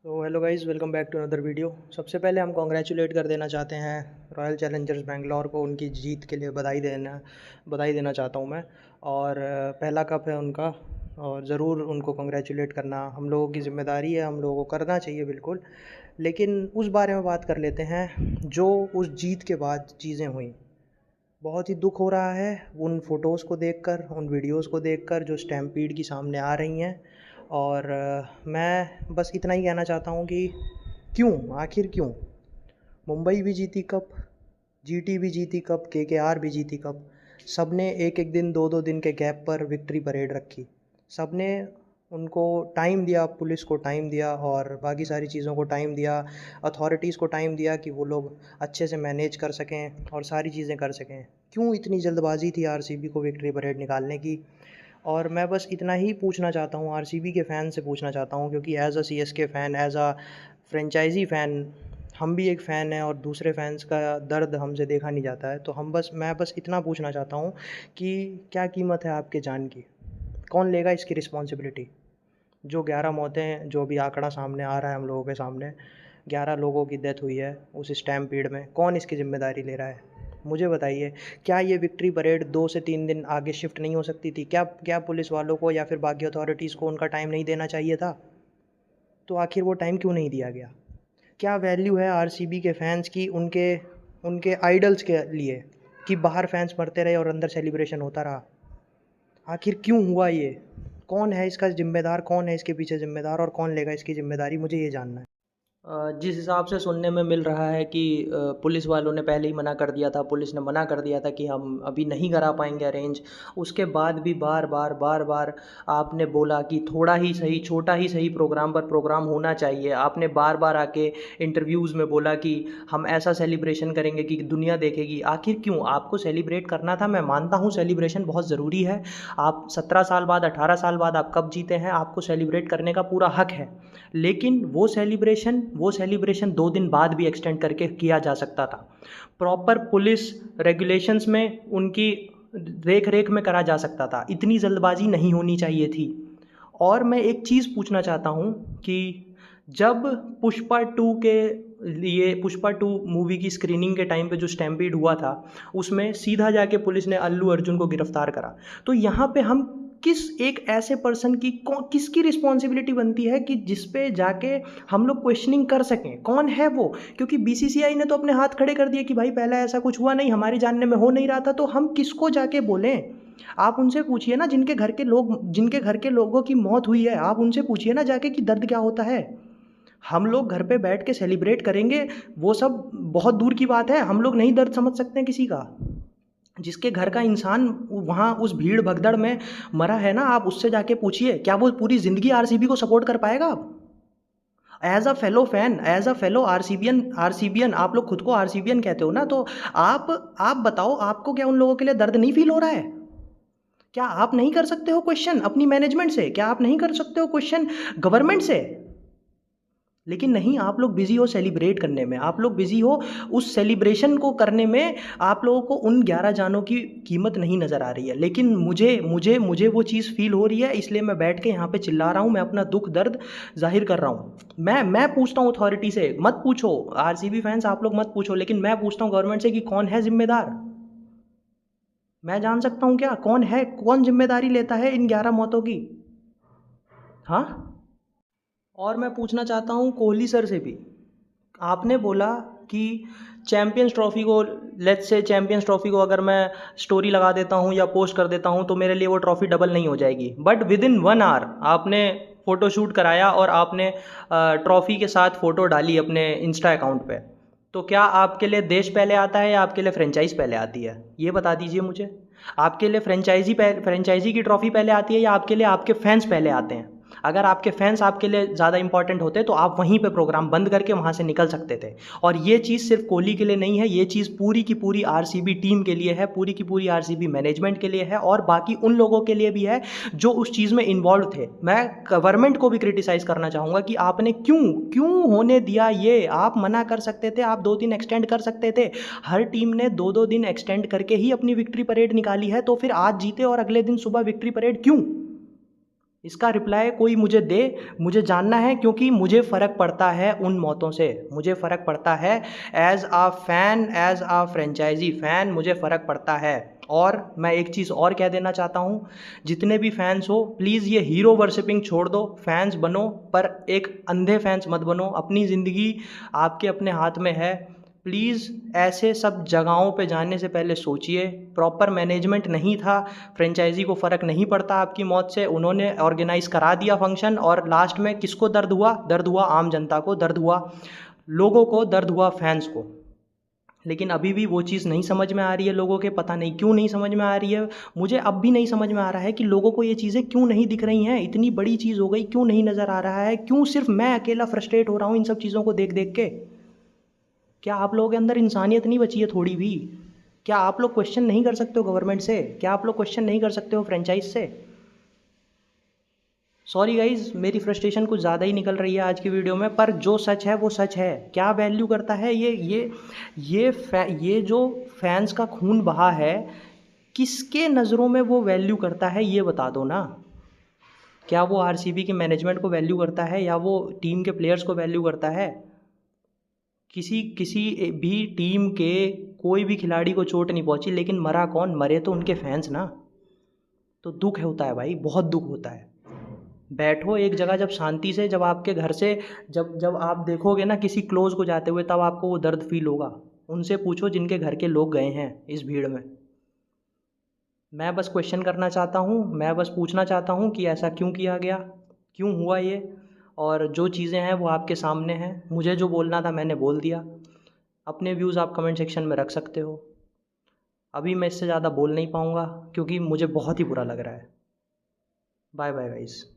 तो hello guys, welcome back to another video. सबसे पहले हम कॉन्ग्रेचुलेट कर देना चाहते हैं रॉयल चैलेंजर्स बेंगलोर को, उनकी जीत के लिए बधाई देना चाहता हूं मैं। और पहला कप है उनका, और ज़रूर उनको कॉन्ग्रेचुलेट करना हम लोगों की ज़िम्मेदारी है, हम लोगों को करना चाहिए बिल्कुल। लेकिन उस बारे में बात कर लेते हैं जो उस जीत के बाद चीज़ें हुई। बहुत ही दुख हो रहा है उन फ़ोटोज़ को देखकर, उन वीडियोज़ को देखकर जो स्टैम्पीड की सामने आ रही हैं। और मैं बस इतना ही कहना चाहता हूँ कि क्यों, आखिर क्यों? मुंबई भी जीती कप, जीटी भी जीती कप, केकेआर भी जीती कप। सब ने एक एक दिन, दो दो दिन के गैप पर विक्ट्री परेड रखी। सब ने उनको टाइम दिया, पुलिस को टाइम दिया और बाकी सारी चीज़ों को टाइम दिया, अथॉरिटीज़ को टाइम दिया कि वो लोग अच्छे से मैनेज कर सकें और सारी चीज़ें कर सकें। क्यों इतनी जल्दबाज़ी थी आरसीबी को विक्ट्री परेड निकालने की? और मैं बस इतना ही पूछना चाहता हूँ, आरसीबी के फ़ैन से पूछना चाहता हूँ, क्योंकि as a CSK fan, as a franchise fan, हम भी एक फ़ैन हैं और दूसरे फ़ैन्स का दर्द हमसे देखा नहीं जाता है। तो मैं बस इतना पूछना चाहता हूँ कि क्या कीमत है आपके जान की? कौन लेगा इसकी रिस्पॉन्सिबिलिटी? जो 11 मौतें, जो अभी आंकड़ा सामने आ रहा है हम लोगों के सामने, 11 लोगों की डेथ हुई है उस स्टैम्पीड में, कौन इसकी ज़िम्मेदारी ले रहा है? मुझे बताइए, क्या ये विक्ट्री परेड 2 से 3 दिन आगे शिफ्ट नहीं हो सकती थी? क्या क्या पुलिस वालों को या फिर बाकी अथॉरिटीज़ को उनका टाइम नहीं देना चाहिए था? तो आखिर वो टाइम क्यों नहीं दिया गया? क्या वैल्यू है आरसीबी के फैंस की उनके उनके आइडल्स के लिए, कि बाहर फैंस मरते रहे और अंदर सेलिब्रेशन होता रहा? आखिर क्यों हुआ ये? कौन है इसका ज़िम्मेदार, कौन है इसके पीछे ज़िम्मेदार और कौन लेगा इसकी ज़िम्मेदारी? मुझे ये जानना है। जिस हिसाब से सुनने में मिल रहा है कि पुलिस वालों ने पहले ही मना कर दिया था, पुलिस ने मना कर दिया था कि हम अभी नहीं करा पाएंगे अरेंज। उसके बाद भी बार बार बार बार आपने बोला कि थोड़ा ही सही, छोटा ही सही प्रोग्राम पर प्रोग्राम होना चाहिए। आपने बार बार आके इंटरव्यूज़ में बोला कि हम ऐसा सेलिब्रेशन करेंगे कि दुनिया देखेगी। आखिर क्यों आपको सेलिब्रेट करना था? मैं मानता हूँ सेलिब्रेशन बहुत ज़रूरी है। आप 17 साल बाद, 18 साल बाद आप कब जीते हैं, आपको सेलिब्रेट करने का पूरा हक है। लेकिन वो सेलिब्रेशन 2 दिन बाद भी एक्सटेंड करके किया जा सकता था। प्रॉपर पुलिस रेगुलेशंस में उनकी देख रेख में करा जा सकता था। इतनी जल्दबाजी नहीं होनी चाहिए थी। और मैं एक चीज़ पूछना चाहता हूँ कि जब पुष्पा टू के लिए, पुष्पा टू मूवी की स्क्रीनिंग के टाइम पे जो स्टैम्पीड हुआ था, उसमें सीधा जाके पुलिस ने अल्लू अर्जुन को गिरफ्तार करा। तो यहाँ पे हम किस एक ऐसे पर्सन की किसकी रिस्पॉन्सिबिलिटी बनती है कि जिस पे जाके हम लोग क्वेश्चनिंग कर सकें? कौन है वो? क्योंकि बीसीसीआई ने तो अपने हाथ खड़े कर दिए कि भाई पहले ऐसा कुछ हुआ नहीं, हमारी जानने में हो नहीं रहा था। तो हम किसको जाके बोलें? आप उनसे पूछिए ना, जिनके घर के लोगों की मौत हुई है, आप उनसे पूछिए ना जाके कि दर्द क्या होता है। हम लोग घर पे बैठ के सेलिब्रेट करेंगे, वो सब बहुत दूर की बात है। हम लोग नहीं दर्द समझ सकते हैं किसी का? जिसके घर का इंसान वहाँ उस भीड़ भगदड़ में मरा है ना, आप उससे जाके पूछिए, क्या वो पूरी ज़िंदगी आरसीबी को सपोर्ट कर पाएगा अब? As a fellow fan, as a fellow RCBian, आप लोग खुद को आरसीबियन कहते हो ना, तो आप बताओ, आपको क्या उन लोगों के लिए दर्द नहीं फील हो रहा है? क्या आप नहीं कर सकते हो क्वेश्चन अपनी मैनेजमेंट से? क्या आप नहीं कर सकते हो क्वेश्चन गवर्नमेंट से? लेकिन नहीं, आप लोग बिज़ी हो सेलिब्रेट करने में, आप लोग बिज़ी हो उस सेलिब्रेशन को करने में। आप लोगों को उन 11 जानों की कीमत नहीं नज़र आ रही है। लेकिन मुझे मुझे मुझे वो चीज़ फ़ील हो रही है, इसलिए मैं बैठ के यहाँ पे चिल्ला रहा हूँ, मैं अपना दुःख दर्द ज़ाहिर कर रहा हूँ। मैं पूछता हूँ अथॉरिटी से, मत पूछो आरसीबी फैंस, आप लोग मत पूछो, लेकिन मैं पूछता हूँ गवर्नमेंट से कि कौन है ज़िम्मेदार? मैं जान सकता हूँ क्या कौन है? कौन ज़िम्मेदारी लेता है इन 11 मौतों की? हाँ? और मैं पूछना चाहता हूँ कोहली सर से भी। आपने बोला कि चैंपियंस ट्रॉफी को, लेट्स से चैंपियंस ट्रॉफी को अगर मैं स्टोरी लगा देता हूँ या पोस्ट कर देता हूँ तो मेरे लिए वो ट्रॉफी डबल नहीं हो जाएगी। बट विद इन 1 आवर आपने फ़ोटो शूट कराया और आपने ट्रॉफी के साथ फ़ोटो डाली अपने इंस्टा अकाउंट पे। तो क्या आपके लिए देश पहले आता है या आपके लिए फ्रेंचाइज पहले आती है? ये बता दीजिए मुझे। आपके लिए फ्रेंचाइजी की ट्रॉफी पहले आती है या आपके लिए आपके फैंस पहले आते हैं? अगर आपके फैंस आपके लिए ज़्यादा इंपॉर्टेंट होते तो आप वहीं पे प्रोग्राम बंद करके वहाँ से निकल सकते थे। और ये चीज़ सिर्फ कोहली के लिए नहीं है, ये चीज़ पूरी की पूरी आरसीबी टीम के लिए है, पूरी की पूरी आरसीबी मैनेजमेंट के लिए है और बाकी उन लोगों के लिए भी है जो उस चीज़ में इन्वॉल्व थे। मैं गवर्नमेंट को भी क्रिटिसाइज़ करना चाहूँगा कि आपने क्यों क्यों होने दिया ये? आप मना कर सकते थे, आप 2 दिन एक्सटेंड कर सकते थे। हर टीम ने 2-2 दिन एक्सटेंड करके ही अपनी विक्ट्री परेड निकाली है, तो फिर आज जीते और अगले दिन सुबह विक्ट्री परेड क्यों? इसका रिप्लाई कोई मुझे दे, मुझे जानना है, क्योंकि मुझे फ़र्क पड़ता है उन मौतों से, मुझे फ़र्क पड़ता है एज़ आ फ़ैन, एज़ आ फ्रेंचाइजी फ़ैन मुझे फ़र्क पड़ता है। और मैं एक चीज़ और कह देना चाहता हूँ, जितने भी फैंस हो प्लीज़ ये हीरो वर्शिपिंग छोड़ दो, फैंस बनो पर एक अंधे फैंस मत बनो। अपनी ज़िंदगी आपके अपने हाथ में है। प्लीज़ ऐसे सब जगहों पे जाने से पहले सोचिए। प्रॉपर मैनेजमेंट नहीं था, फ्रेंचाइजी को फ़र्क नहीं पड़ता आपकी मौत से, उन्होंने ऑर्गेनाइज़ करा दिया फंक्शन और लास्ट में किसको दर्द हुआ? दर्द हुआ आम जनता को, दर्द हुआ लोगों को, दर्द हुआ फैंस को। लेकिन अभी भी वो चीज़ नहीं समझ में आ रही है लोगों के, पता नहीं क्यों नहीं समझ में आ रही है। मुझे अब भी नहीं समझ में आ रहा है कि लोगों को ये चीज़ें क्यों नहीं दिख रही हैं। इतनी बड़ी चीज़ हो गई, क्यों नहीं नज़र आ रहा है? क्यों सिर्फ मैं अकेला फ्रस्ट्रेट हो रहा हूँ इन सब चीज़ों को देख देख के? क्या आप लोगों के अंदर इंसानियत नहीं बची है थोड़ी भी? क्या आप लोग क्वेश्चन नहीं कर सकते हो गवर्नमेंट से? क्या आप लोग क्वेश्चन नहीं कर सकते हो फ्रेंचाइज से? सॉरी गाइज, मेरी फ्रस्ट्रेशन कुछ ज़्यादा ही निकल रही है आज की वीडियो में, पर जो सच है वो सच है। क्या वैल्यू करता है ये जो फैंस का खून बहा है, किसके नज़रों में वो वैल्यू करता है, ये बता दो ना। क्या वो आरसीबी के मैनेजमेंट को वैल्यू करता है या वो टीम के प्लेयर्स को वैल्यू करता है? किसी किसी भी टीम के कोई भी खिलाड़ी को चोट नहीं पहुंची, लेकिन मरा कौन? मरे तो उनके फैंस ना। तो दुख होता है भाई, बहुत दुख होता है। बैठो एक जगह जब शांति से, जब आपके घर से, जब जब आप देखोगे ना किसी क्लोज को जाते हुए, तब आपको वो दर्द फील होगा। उनसे पूछो जिनके घर के लोग गए हैं इस भीड़ में। मैं बस क्वेश्चन करना चाहता हूँ, मैं बस पूछना चाहता हूँ कि ऐसा क्यों किया गया, क्यों हुआ ये। और जो चीज़ें हैं वो आपके सामने हैं, मुझे जो बोलना था मैंने बोल दिया। अपने व्यूज़ आप कमेंट सेक्शन में रख सकते हो। अभी मैं इससे ज़्यादा बोल नहीं पाऊँगा क्योंकि मुझे बहुत ही बुरा लग रहा है। Bye bye guys.